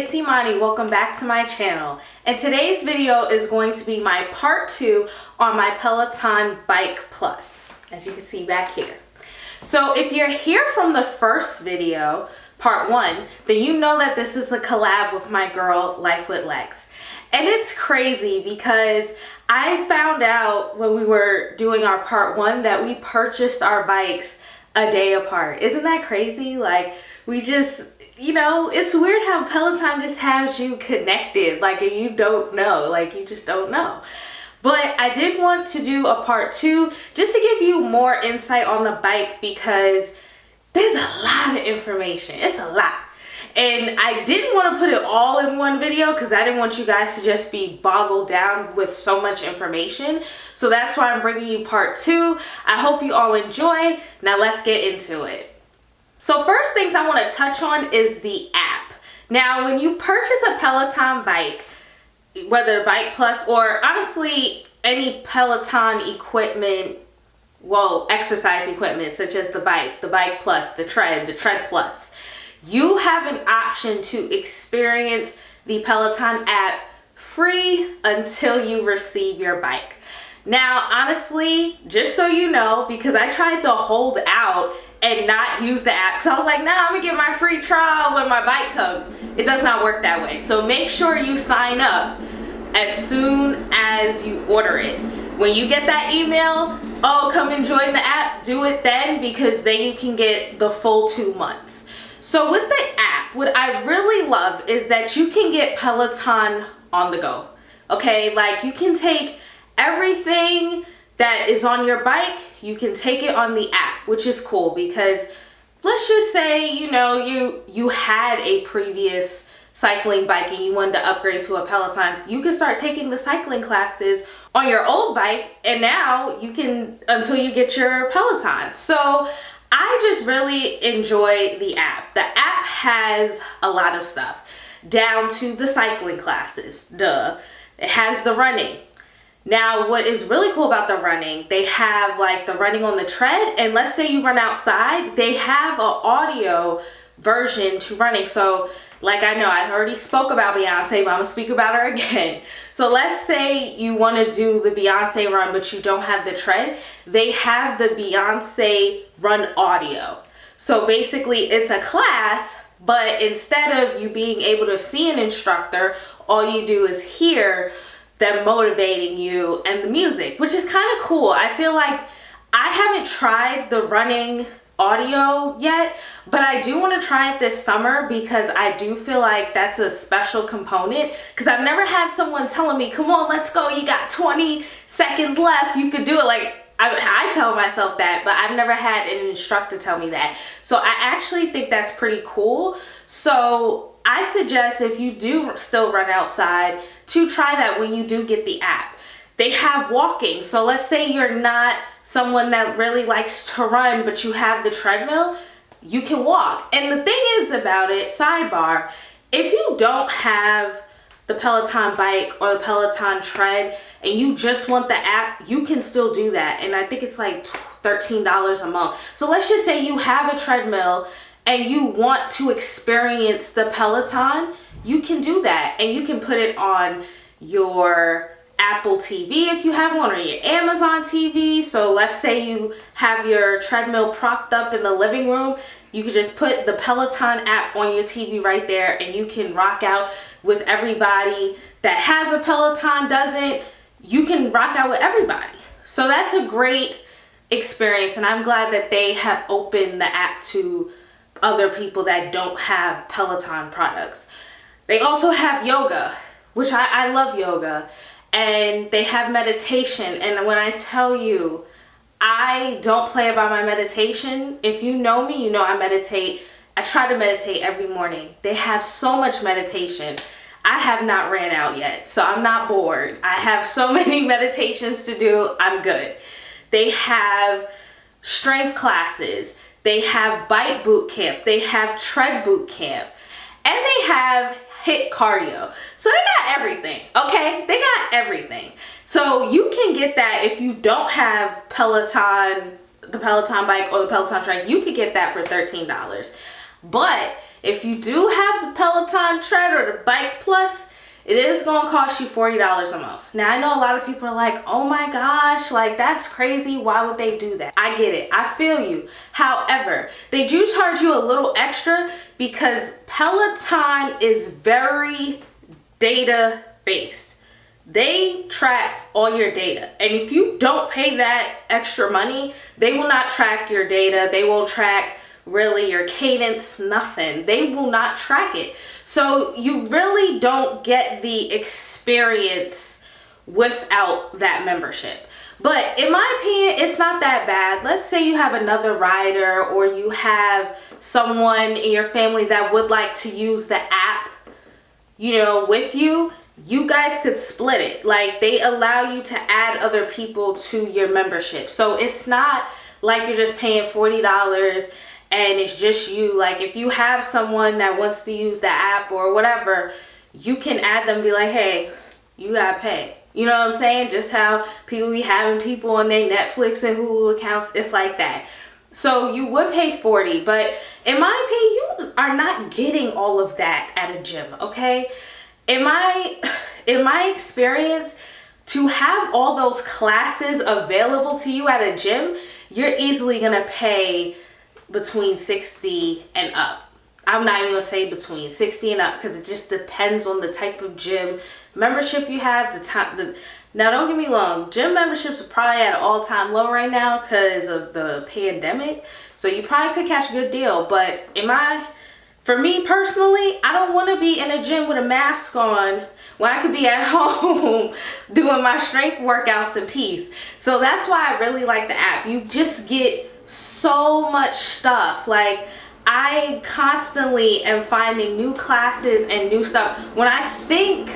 it's Imani. Welcome back to my channel. And today's video is going to be my part 2 on my Peloton Bike Plus, as you can see back here. So if you're here from the first video, part 1, then you know that this is a collab with my girl, Life with Legs. And it's crazy because I found out when we were doing our part 1 that we purchased our bikes a day apart. Isn't that crazy? Like, we just, you know, it's weird how Peloton just has you connected, like, and you don't know, like, you just don't know. But I did want to do a part 2 just to give you more insight on the bike because there's a lot of information. It's a lot. And I didn't want to put it all in one video because I didn't want you guys to just be boggled down with so much information. So that's why I'm bringing you part 2. I hope you all enjoy. Now let's get into it. So first things I want to touch on is the app. Now when you purchase a Peloton bike, whether Bike Plus or honestly any Peloton equipment, well, exercise equipment such as the Bike Plus, the Tread Plus, you have an option to experience the Peloton app free until you receive your bike. Now, honestly, just so you know, because I tried to hold out and not use the app, because I was like, nah, I'm gonna get my free trial when my bike comes. It does not work that way. So make sure you sign up as soon as you order it. When you get that email, oh, come and join the app, do it then, because then you can get the full 2 months. So with the app, what I really love is that you can get Peloton on the go, okay? Like, you can take everything that is on your bike, you can take it on the app, which is cool because let's just say, you know, you had a previous cycling bike and you wanted to upgrade to a Peloton. You can start taking the cycling classes on your old bike and now you can, until you get your Peloton. So I just really enjoy the app. The app has a lot of stuff, down to the cycling classes, duh. It has the running. Now, what is really cool about the running, they have like the running on the tread, and let's say you run outside, they have an audio version to running. So like, I know I already spoke about Fiancé, but I'm gonna speak about her again. So let's say you want to do the Fiancé run, but you don't have the tread. They have the Fiancé run audio. So basically it's a class, but instead of you being able to see an instructor, all you do is hear them motivating you and the music, which is kind of cool. I feel like I haven't tried the running audio yet, but I do want to try it this summer because I do feel like that's a special component, because I've never had someone telling me, come on, let's go, you got 20 seconds left, you could do it. Like, I tell myself that, but I've never had an instructor tell me that. So I actually think that's pretty cool. So I suggest, if you do still run outside, to try that when you do get the app. They have walking. So let's say you're not someone that really likes to run, but you have the treadmill, you can walk. And the thing is about it, sidebar, if you don't have the Peloton bike or the Peloton tread and you just want the app, you can still do that. And I think it's like $13 a month. So let's just say you have a treadmill and you want to experience the Peloton, you can do that. And you can put it on your Apple TV if you have one, or your Amazon TV. So let's say you have your treadmill propped up in the living room, you could just put the Peloton app on your TV right there and you can rock out with everybody that has a Peloton, doesn't. You can rock out with everybody. So that's a great experience, and I'm glad that they have opened the app to other people that don't have Peloton products. They also have yoga, which I love yoga, and they have meditation. And when I tell you, I don't play about my meditation. If you know me, you know I meditate. I try to meditate every morning. They have so much meditation. I have not ran out yet, so I'm not bored. I have so many meditations to do. I'm good. They have strength classes. They have bike boot camp. They have tread boot camp. And they have HIIT cardio. So they got everything, okay? They got everything. So you can get that if you don't have Peloton, the Peloton bike or the Peloton tread, you could get that for $13. But if you do have the Peloton Tread or the Bike Plus, it is going to cost you $40 a month. Now, I know a lot of people are like, oh my gosh, like that's crazy. Why would they do that? I get it. I feel you. However, they do charge you a little extra because Peloton is very data based. They track all your data. And if you don't pay that extra money, they will not track your data. They won't track really your cadence, nothing. They will not track it. So you really don't get the experience without that membership. But in my opinion, it's not that bad. Let's say you have another rider or you have someone in your family that would like to use the app, you know, with you. You guys could split it. Like, they allow you to add other people to your membership. So it's not like you're just paying $40 and it's just you. Like, if you have someone that wants to use the app or whatever, you can add them and be like, hey, you gotta pay. You know what I'm saying? Just how people be having people on their Netflix and Hulu accounts. It's like that. So you would pay $40, but in my opinion, you are not getting all of that at a gym, okay? In my experience, to have all those classes available to you at a gym, you're easily gonna pay between $60 and up. I'm not even gonna say between $60 and up because it just depends on the type of gym membership you have. Now, don't get me wrong, gym memberships are probably at an all-time low right now because of the pandemic. So you probably could catch a good deal. But for me personally, I don't want to be in a gym with a mask on when I could be at home doing my strength workouts in peace. So that's why I really like the app. You just get so much stuff. Like, I constantly am finding new classes and new stuff. When I think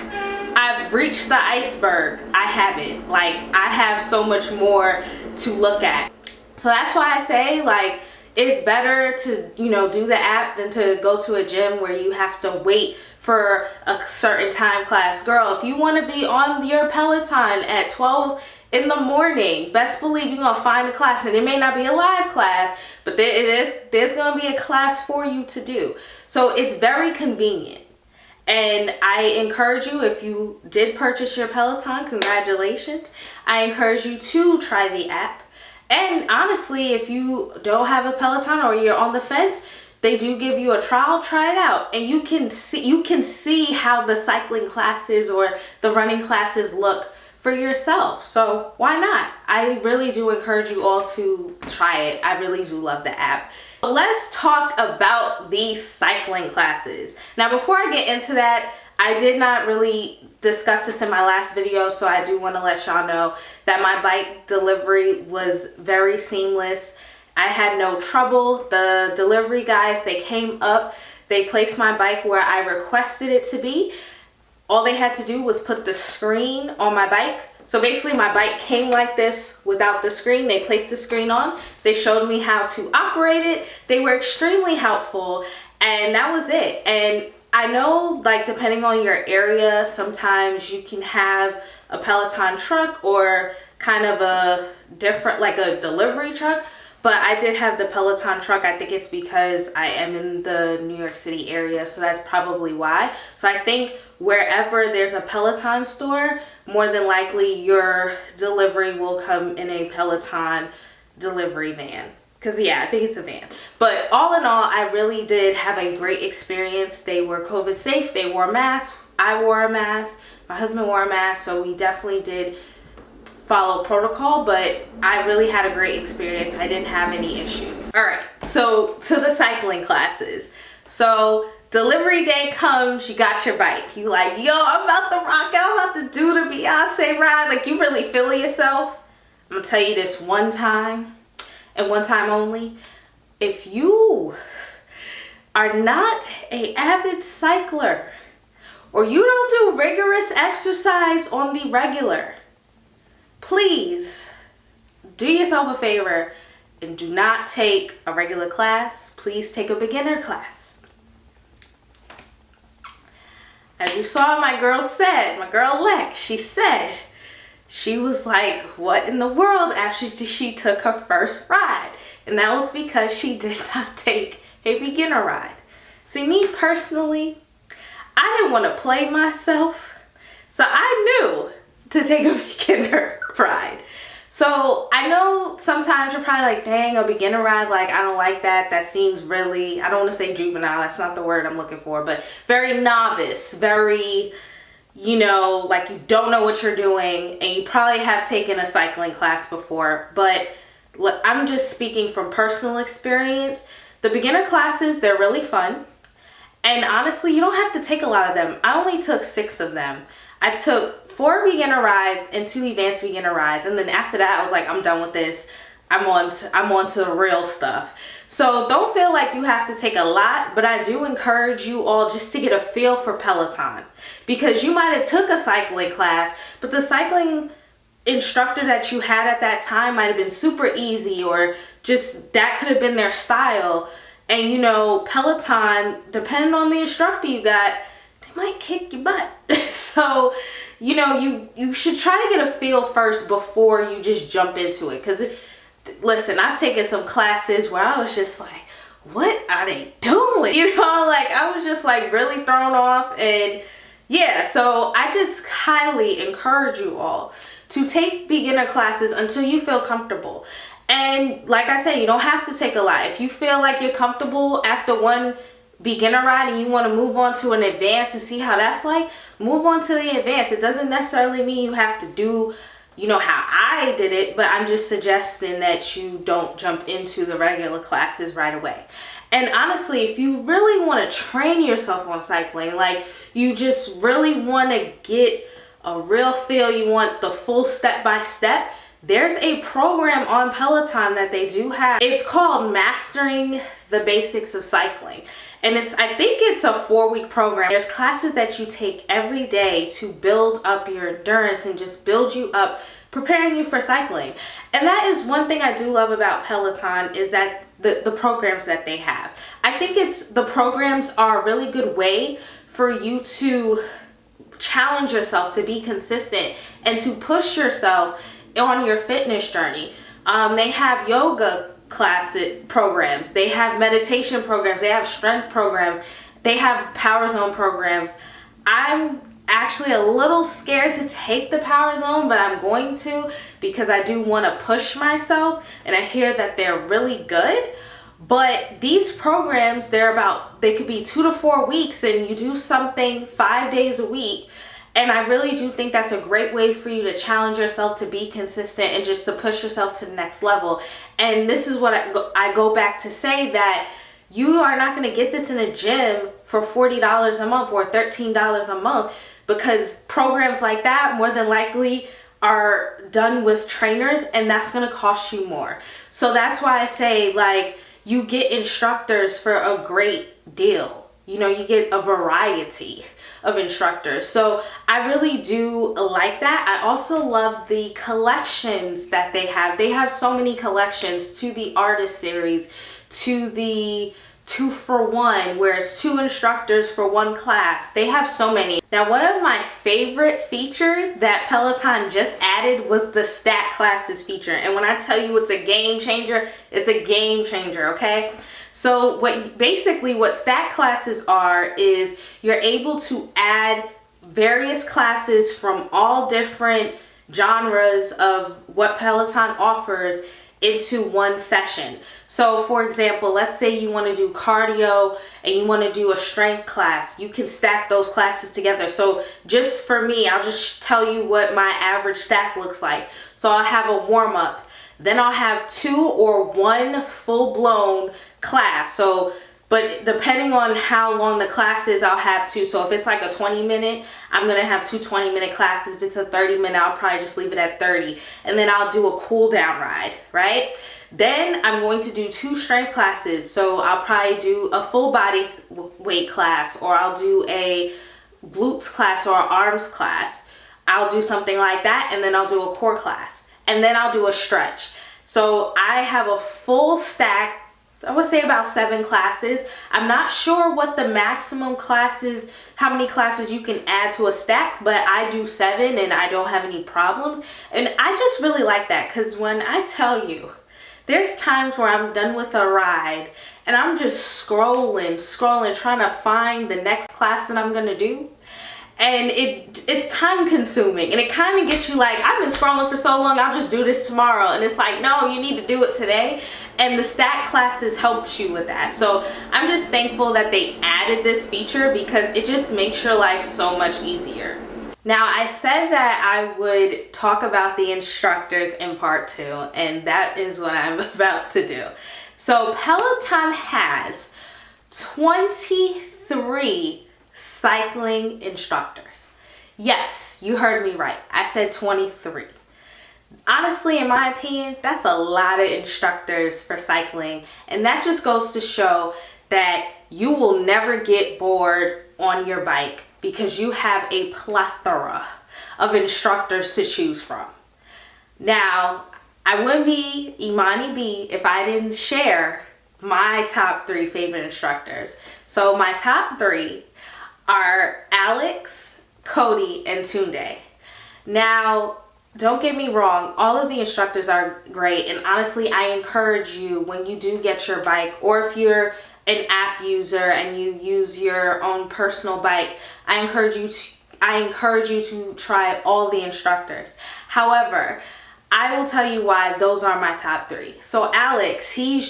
I've reached the iceberg, I haven't. Like, I have so much more to look at. So that's why I say, like, it's better to, you know, do the app than to go to a gym where you have to wait for a certain time class. Girl, if you want to be on your Peloton at 12 in the morning, best believe you're going to find a class. And it may not be a live class, but there's going to be a class for you to do. So it's very convenient. And I encourage you, if you did purchase your Peloton, congratulations. I encourage you to try the app. And honestly, if you don't have a Peloton or you're on the fence, they do give you a trial. Try it out, and you can see how the cycling classes or the running classes look for yourself. So why not? I really do encourage you all to try it. I really do love the app. Let's talk about these cycling classes. Now, before I get into that, I did not really discuss this in my last video, so I do want to let y'all know that my bike delivery was very seamless. I had no trouble. The delivery guys, they came up, they placed my bike where I requested it to be. All they had to do was put the screen on my bike. So basically my bike came like this without the screen. They placed the screen on. They showed me how to operate it. They were extremely helpful, and that was it. And I know, like, depending on your area, sometimes you can have a Peloton truck or kind of a different, like a delivery truck. But I did have the Peloton truck. I think it's because I am in the New York City area, so that's probably why. So I think wherever there's a Peloton store, more than likely your delivery will come in a Peloton delivery van. Because, yeah, I think it's a van. But all in all, I really did have a great experience. They were COVID safe. They wore masks. I wore a mask. My husband wore a mask. So we definitely did follow protocol. But I really had a great experience. I didn't have any issues. All right. So to the cycling classes. So delivery day comes. You got your bike. You like, yo, I'm about to rock out. I'm about to do the Fiancé ride. Like, you really feeling yourself. I'm going to tell you this one time. And one time only, if you are not an avid cycler or you don't do rigorous exercise on the regular, please do yourself a favor and do not take a regular class. Please take a beginner class. As you saw, my girl Lex, she said, she was like, what in the world, after she took her first ride? And that was because she did not take a beginner ride. See, me personally, I didn't want to play myself, so I knew to take a beginner ride. So I know sometimes you're probably like, dang, a beginner ride, like I don't like that. That seems really, I don't want to say juvenile, that's not the word I'm looking for, but very novice, very, you know, like you don't know what you're doing, and you probably have taken a cycling class before. But look, I'm just speaking from personal experience. The beginner classes, they're really fun. And honestly, you don't have to take a lot of them. I only took 6 of them. I took 4 beginner rides and 2 advanced beginner rides. And then after that, I was like, I'm done with this. I'm on to the real stuff. So don't feel like you have to take a lot, but I do encourage you all just to get a feel for Peloton, because you might have took a cycling class, but the cycling instructor that you had at that time might have been super easy, or just that could have been their style. And you know, Peloton, depending on the instructor you got, they might kick your butt. So, you know, you should try to get a feel first before you just jump into it. Because, listen, I've taken some classes where I was just like, what are they doing? You know, like I was just like really thrown off. And yeah, so I just highly encourage you all to take beginner classes until you feel comfortable. And like I said, you don't have to take a lot. If you feel like you're comfortable after one beginner ride and you want to move on to an advanced and see how that's like, move on to the advanced. It doesn't necessarily mean you have to do, you know, how I did it, but I'm just suggesting that you don't jump into the regular classes right away. And honestly, if you really want to train yourself on cycling, like you just really want to get a real feel, you want the full step-by-step, there's a program on Peloton that they do have. It's called Mastering the Basics of Cycling. And I think it's a 4-week program. There's classes that you take every day to build up your endurance and just build you up, preparing you for cycling. And that is one thing I do love about Peloton, is that the programs that they have. I think the programs are a really good way for you to challenge yourself, to be consistent, and to push yourself on your fitness journey. They have yoga programs, they have meditation programs, they have strength programs, they have power zone programs. I'm actually a little scared to take the power zone, but I'm going to, because I do want to push myself, and I hear that they're really good. But these programs, they could be 2 to 4 weeks, and you do something 5 days a week. And I really do think that's a great way for you to challenge yourself, to be consistent, and just to push yourself to the next level. And this is what I go back to say, that you are not going to get this in a gym for $40 a month or $13 a month, because programs like that more than likely are done with trainers, and that's going to cost you more. So that's why I say, like, you get instructors for a great deal. You know, you get a variety of instructors. So I really do like that. I also love the collections that they have. They have so many collections, to the artist series, to the 2-for-1, where it's 2 instructors for 1 class. They have so many. Now, one of my favorite features that Peloton just added was the stack classes feature. And when I tell you it's a game changer, it's a game changer, okay? So what stack classes are is you're able to add various classes from all different genres of what Peloton offers into one session. So for example, let's say you want to do cardio and you want to do a strength class. You can stack those classes together. So just for me, I'll just tell you what my average stack looks like. So I'll have a warm-up, then I'll have 2 or 1 full-blown class. So, but depending on how long the class is, I'll have 2. So if it's like a 20-minute, I'm going to have 2 20-minute classes. If it's a 30-minute, I'll probably just leave it at 30. And then I'll do a cool down ride, right? Then I'm going to do 2 strength classes. So I'll probably do a full body weight class, or I'll do a glutes class or arms class. I'll do something like that, and then I'll do a core class. And then I'll do a stretch. So I have a full stack, I would say about 7 classes. I'm not sure what the maximum classes, how many classes you can add to a stack, but I do 7 and I don't have any problems. And I just really like that, because when I tell you There's times where I'm done with a ride and I'm just scrolling, trying to find the next class that I'm gonna do. And it's time consuming, and it kind of gets you like, I've been scrolling for so long, I'll just do this tomorrow. And it's like, no, you need to do it today. And the stack classes helps you with that. So I'm just thankful that they added this feature, because it just makes your life so much easier. Now, I said that I would talk about the instructors in part 2, and that is what I'm about to do. So Peloton has 23 cycling instructors. Yes, you heard me right. I said 23. Honestly, in my opinion, that's a lot of instructors for cycling, and that just goes to show that you will never get bored on your bike, because you have a plethora of instructors to choose from. Now, I wouldn't be Imani bee if I didn't share my top 3 favorite instructors. So my top 3 are Alex, Cody, and Tunde. Now, don't get me wrong, all of the instructors are great, and honestly, I encourage you, when you do get your bike, or if you're an app user and you use your own personal bike, I encourage you to try all the instructors. However, I will tell you why those are my top 3. So Alex, he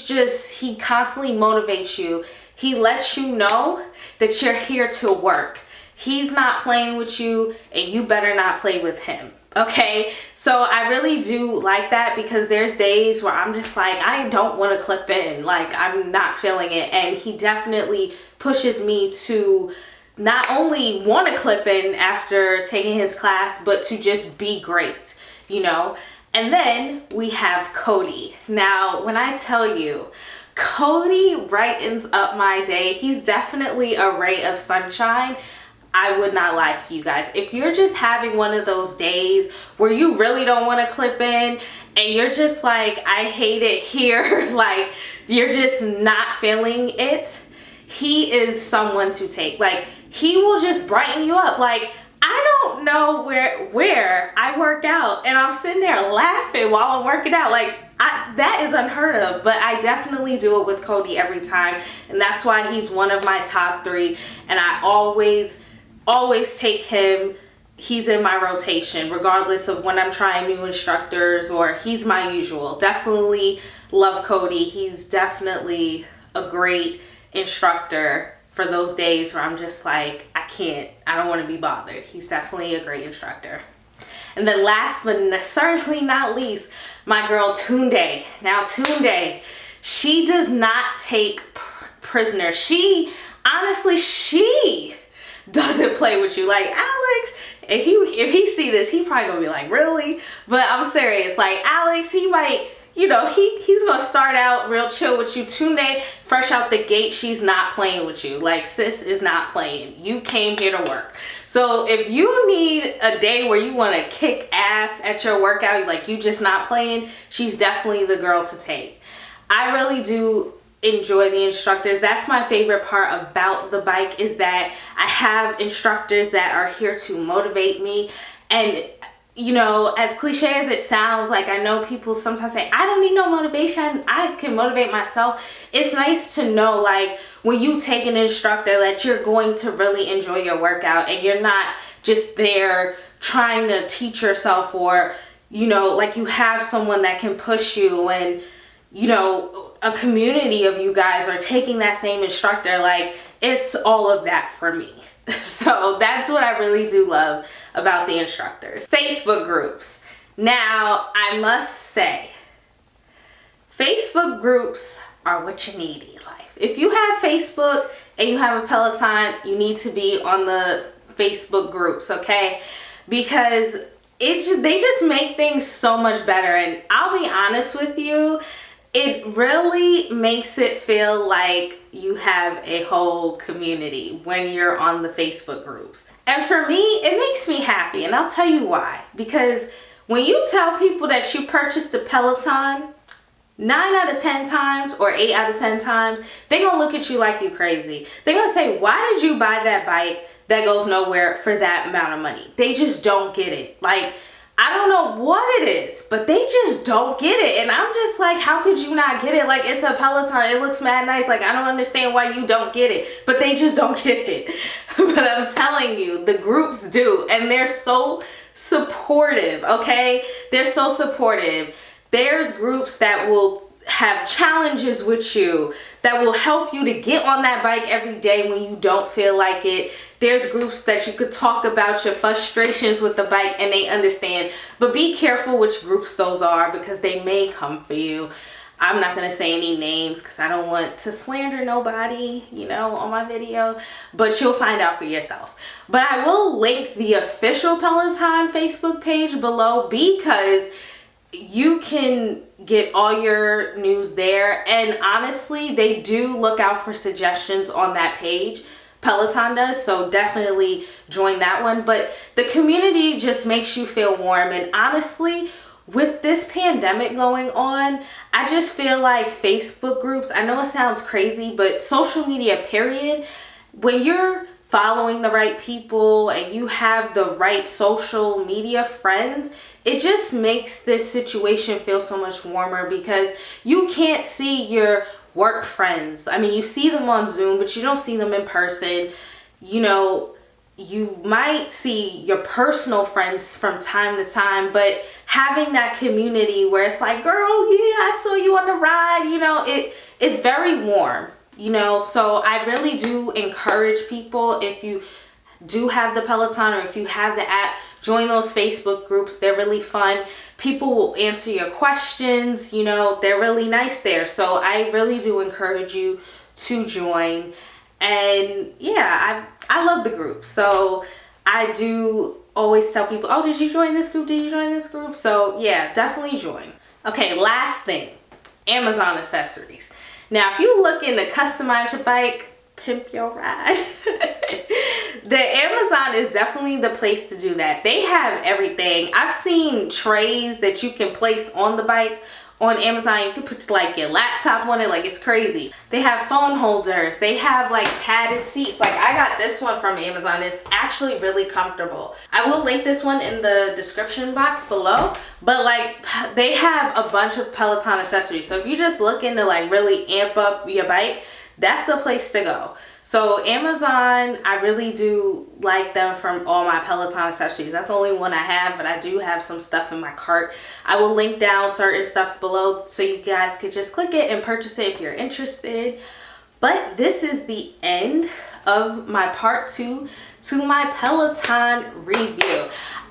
constantly motivates you. He lets you know that you're here to work. He's not playing with you, and you better not play with him. Okay, so I really do like that, because there's days where I'm just like, I don't want to clip in, like I'm not feeling it, and he definitely pushes me to not only want to clip in after taking his class, but to just be great, you know. And then we have Cody. Now, when I tell you, Cody brightens up my day. He's definitely a ray of sunshine. I would not lie to you guys. If you're just having one of those days where you really don't want to clip in, and you're just like, I hate it here, like you're just not feeling it, he is someone to take. Like, he will just brighten you up. Like, I don't know where I work out and I'm sitting there laughing while I'm working out. Like, that is unheard of, but I definitely do it with Cody every time, and that's why he's one of my top 3, and I always take him. He's in my rotation regardless of when I'm trying new instructors, or he's my usual. Definitely love Cody. He's definitely a great instructor for those days where I'm just like, I don't want to be bothered. He's definitely a great instructor. And then last but certainly not least, my girl Tunde. Now Tunde, she does not take prisoners. She doesn't play with you. Like, Alex, if he see this, he probably gonna be like, really? But I'm serious. Like, Alex, he might, you know, he's gonna start out real chill with you. Tunde, fresh out the gate, she's not playing with you. Like, sis is not playing. You came here to work. So if you need a day where you want to kick ass at your workout, like you just not playing, she's definitely the girl to take. I really do enjoy the instructors. That's my favorite part about the bike, is that I have instructors that are here to motivate me. And you know, as cliche as it sounds, like I know people sometimes say, I don't need no motivation, I can motivate myself. It's nice to know, like, when you take an instructor, that you're going to really enjoy your workout, and you're not just there trying to teach yourself, or, you know, like you have someone that can push you, and, you know, a community of you guys are taking that same instructor. Like, it's all of that for me. So that's what I really do love about the instructors. Facebook groups. Now, I must say, Facebook groups are what you need in life. If you have Facebook and you have a Peloton, you need to be on the Facebook groups, okay? Because they just make things so much better. And I'll be honest with you, it really makes it feel like you have a whole community when you're on the Facebook groups. And for me, it makes me happy, and I'll tell you why. Because when you tell people that you purchased a Peloton, 9 out of 10 times, or 8 out of 10 times, they're gonna look at you like you crazy. They're gonna say, why did you buy that bike that goes nowhere for that amount of money? They just don't get it. Like, I don't know what it is, but they just don't get it. And I'm just like, how could you not get it? Like, it's a Peloton. It looks mad nice. Like, I don't understand why you don't get it. But they just don't get it. But I'm telling you, the groups do. And they're so supportive, okay? They're so supportive. There's groups that will have challenges with you, that will help you to get on that bike every day when you don't feel like it. There's groups that you could talk about your frustrations with the bike and they understand. But be careful which groups those are, because they may come for you. I'm not going to say any names because I don't want to slander nobody, you know, on my video. But you'll find out for yourself. But I will link the official Peloton Facebook page below, because you can get all your news there. And honestly, they do look out for suggestions on that page. Peloton does, so definitely join that one. But the community just makes you feel warm. And honestly, with this pandemic going on, I just feel like Facebook groups, I know it sounds crazy, but social media period, when you're following the right people and you have the right social media friends, it just makes this situation feel so much warmer, because you can't see your work friends. I mean, you see them on Zoom, but you don't see them in person. You know, you might see your personal friends from time to time, but having that community where it's like, girl, yeah, I saw you on the ride, you know, it's very warm, you know. So I really do encourage people, if you do have the Peloton or if you have the app, join those Facebook groups. They're really fun. People will answer your questions, you know, they're really nice there. So I really do encourage you to join. And yeah, I love the group. So I do always tell people, oh, did you join this group? Did you join this group? So yeah, definitely join. Okay, last thing, Amazon accessories. Now, if you looking to customize your bike, pimp your ride, the Amazon is definitely the place to do that. They have everything. I've seen trays that you can place on the bike on Amazon. You can put like your laptop on it, like it's crazy. They have phone holders. They have like padded seats. Like I got this one from Amazon. It's actually really comfortable. I will link this one in the description box below, but like they have a bunch of Peloton accessories. So if you're just looking to like really amp up your bike, that's the place to go. So Amazon, I really do like them from all my Peloton accessories. That's the only one I have, but I do have some stuff in my cart. I will link down certain stuff below so you guys could just click it and purchase it if you're interested. But this is the end of my part 2 to my Peloton review.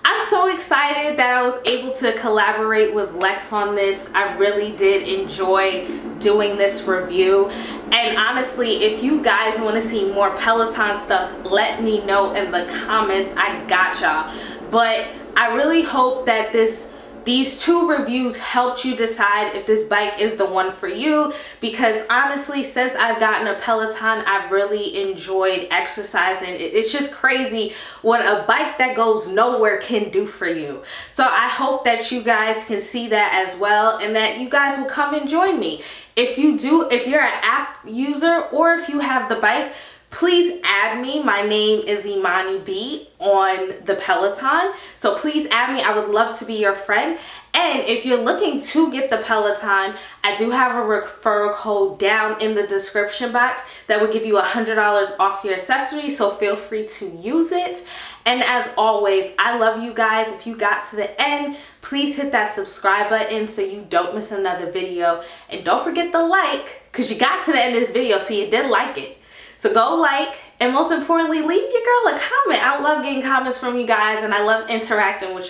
I'm so excited that I was able to collaborate with Lex on this. I really did enjoy doing this review. And honestly, if you guys want to see more Peloton stuff, let me know in the comments. I got y'all. But I really hope that these 2 reviews helped you decide if this bike is the one for you, because honestly, since I've gotten a Peloton, I've really enjoyed exercising. It's just crazy what a bike that goes nowhere can do for you. So I hope that you guys can see that as well, and that you guys will come and join me. If you're an app user or if you have the bike, please add me. My name is imanibee on the Peloton. So please add me. I would love to be your friend. And if you're looking to get the Peloton, I do have a referral code down in the description box that will give you $100 off your accessories. So feel free to use it. And as always, I love you guys. If you got to the end, please hit that subscribe button so you don't miss another video. And don't forget the like, because you got to the end of this video, so you did like it. So go like, and most importantly, leave your girl a comment. I love getting comments from you guys, and I love interacting with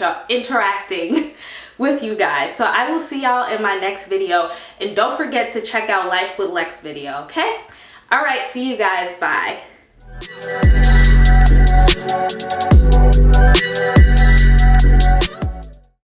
you guys. So I will see y'all in my next video, and don't forget to check out Life with Lex video, okay? All right, see you guys, bye.